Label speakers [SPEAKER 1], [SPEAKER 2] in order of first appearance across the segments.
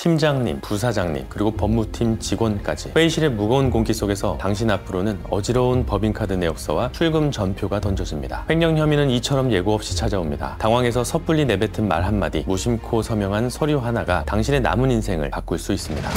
[SPEAKER 1] 팀장님, 부사장님, 그리고 법무팀 직원까지 회의실의 무거운 공기 속에서 당신 앞으로는 어지러운 법인카드 내역서와 출금 전표가 던져집니다. 횡령 혐의는 이처럼 예고 없이 찾아옵니다. 당황해서 섣불리 내뱉은 말 한마디, 무심코 서명한 서류 하나가 당신의 남은 인생을 바꿀 수 있습니다.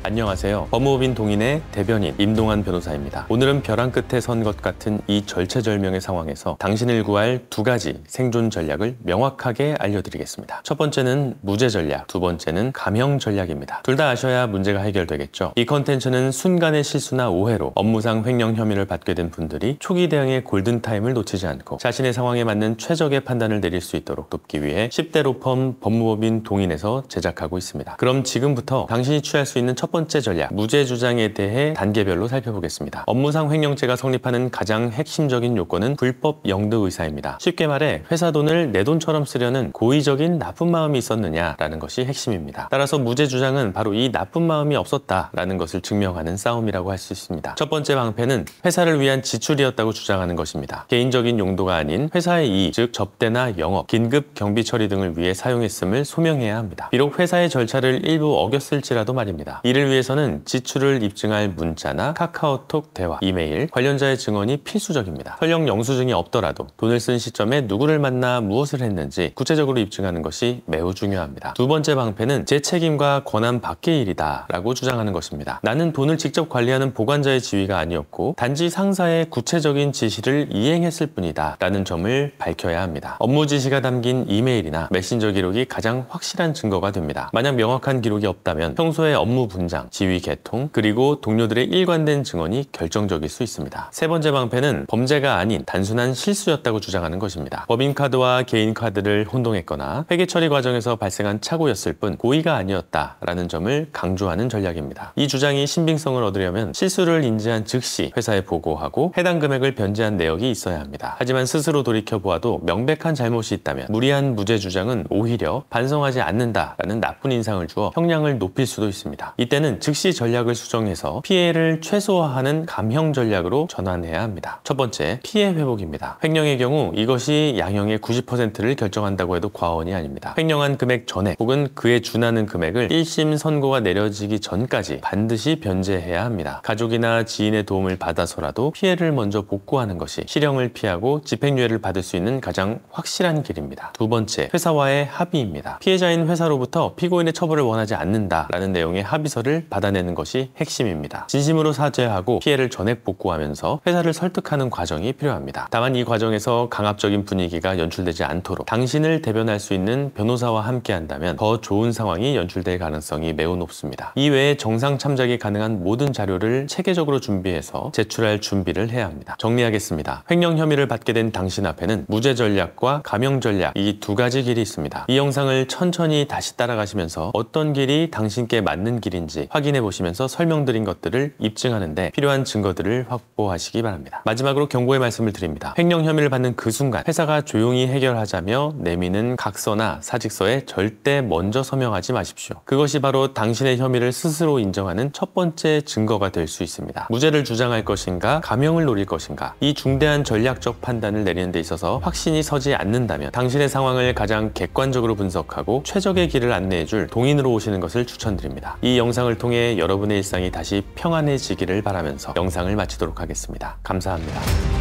[SPEAKER 1] 안녕하세요. 법무법인 동인의 대변인 임동환 변호사입니다. 오늘은 벼랑 끝에 선 것 같은 이 절체절명의 상황에서 당신을 구할 두 가지 생존 전략을 명확하게 알려드리겠습니다. 첫 번째는 무죄 전략, 두 번째는 감형 전략입니다. 둘 다 아셔야 문제가 해결되겠죠. 이 컨텐츠는 순간의 실수나 오해로 업무상 횡령 혐의를 받게 된 분들이 초기 대응의 골든타임을 놓치지 않고 자신의 상황에 맞는 최적의 판단을 내릴 수 있도록 돕기 위해 10대 로펌 법무법인 동인에서 제작하고 있습니다. 그럼 지금부터 당신이 취할 수 있는 첫 번째 전략, 무죄 주장에 대해 단계별로 살펴보겠습니다. 업무상 횡령죄가 성립하는 가장 핵심적인 요건은 불법 영득 의사입니다. 쉽게 말해 회사 돈을 내 돈처럼 쓰려는 고의적인 나쁜 마음이 있었느냐라는 것이 핵심입니다. 따라서 무죄 주장은 바로 이 나쁜 마음이 없었다라는 것을 증명하는 싸움이라고 할 수 있습니다. 첫 번째 방패는 회사를 위한 지출이었다고 주장하는 것입니다. 개인적인 용도가 아닌 회사의 이익, 즉 접대나 영업, 긴급 경비 처리 등을 위해 사용했음을 소명해야 합니다. 비록 회사의 절차를 일부 어겼을지라도 말입니다. 이를 위해서는 지출을 입증할 문자나 카카오톡 대화, 이메일, 관련자의 증언이 필수적입니다. 설령 영수증이 없더라도 돈을 쓴 시점에 누구를 만나 무엇을 했는지 구체적으로 입증하는 것이 매우 중요합니다. 두 번째 방패는 제 책임과 권한 밖의 일이다 라고 주장하는 것입니다. 나는 돈을 직접 관리하는 보관자의 지위가 아니었고 단지 상사의 구체적인 지시를 이행했을 뿐이다 라는 점을 밝혀야 합니다. 업무 지시가 담긴 이메일이나 메신저 기록이 가장 확실한 증거가 됩니다. 만약 명확한 기록이 없다면 평소의 업무 분장, 지휘 개통, 그리고 동료들의 일관된 증언이 결정적일 수 있습니다. 세 번째 방패는 범죄가 아닌 단순한 실수였다고 주장하는 것입니다. 법인카드와 개인카드를 혼동했거나 회계 처리 과정에서 발생한 착오였을 뿐 고의가 아니었다라는 점을 강조하는 전략입니다. 이 주장이 신빙성을 얻으려면 실수를 인지한 즉시 회사에 보고하고 해당 금액을 변제한 내역이 있어야 합니다. 하지만 스스로 돌이켜보아도 명백한 잘못이 있다면 무리한 무죄 주장은 오히려 반성하지 않는다라는 나쁜 인상을 주어 형량을 높일 수도 있습니다. 이때는 즉시 전략을 수정해서 피해를 최소화하는 감형 전략으로 전환해야 합니다. 첫 번째, 피해 회복입니다. 횡령의 경우 이것이 양형의 90%를 결정한다고 해도 과언이 아닙니다. 횡령한 금액 전액 혹은 그에 준하는 금액을 1심 선고가 내려지기 전까지 반드시 변제해야 합니다. 가족이나 지인의 도움을 받아서라도 피해를 먼저 복구하는 것이 실형을 피하고 집행유예를 받을 수 있는 가장 확실한 길입니다. 두 번째, 회사와의 합의입니다. 피해자인 회사로부터 피고인의 처벌을 원하지 않는다라는 내용의 합의서를 받아내는 것이 핵심입니다. 진심으로 사죄하고 피해를 전액 복구하면서 회사를 설득하는 과정이 필요합니다. 다만 이 과정에서 강압적인 분위기가 연출되지 않도록 당신을 대변할 수 있는 변호사와 함께 한다면 더 좋은 상황이 연출될 가능성이 매우 높습니다. 이외에 정상 참작이 가능한 모든 자료를 체계적으로 준비해서 제출할 준비를 해야 합니다. 정리하겠습니다. 횡령 혐의를 받게 된 당신 앞에는 무죄 전략과 감형 전략, 이 두 가지 길이 있습니다. 이 영상을 천천히 다시 따라가시면서 어떤 길이 당신께 맞는 길인지 확인해 보시면서 설명드린 것들을 입증하는 데 필요한 증거들을 확보하시기 바랍니다. 마지막으로 경고의 말씀을 드립니다. 횡령 혐의를 받는 그 순간 회사가 조용히 해결하자며 내미는 각서나 사직서에 절대 먼저 서명하지 마십시오. 그것이 바로 당신의 혐의를 스스로 인정하는 첫 번째 증거가 될 수 있습니다. 무죄를 주장할 것인가, 감형을 노릴 것인가, 이 중대한 전략적 판단을 내리는 데 있어서 확신이 서지 않는다면 당신의 상황을 가장 객관적으로 분석하고 최적의 길을 안내해줄 동인으로 오시는 것을 추천드립니다. 이 영상을 통해 여러분의 일상이 다시 평안해지기를 바라면서 영상을 마치도록 하겠습니다. 감사합니다.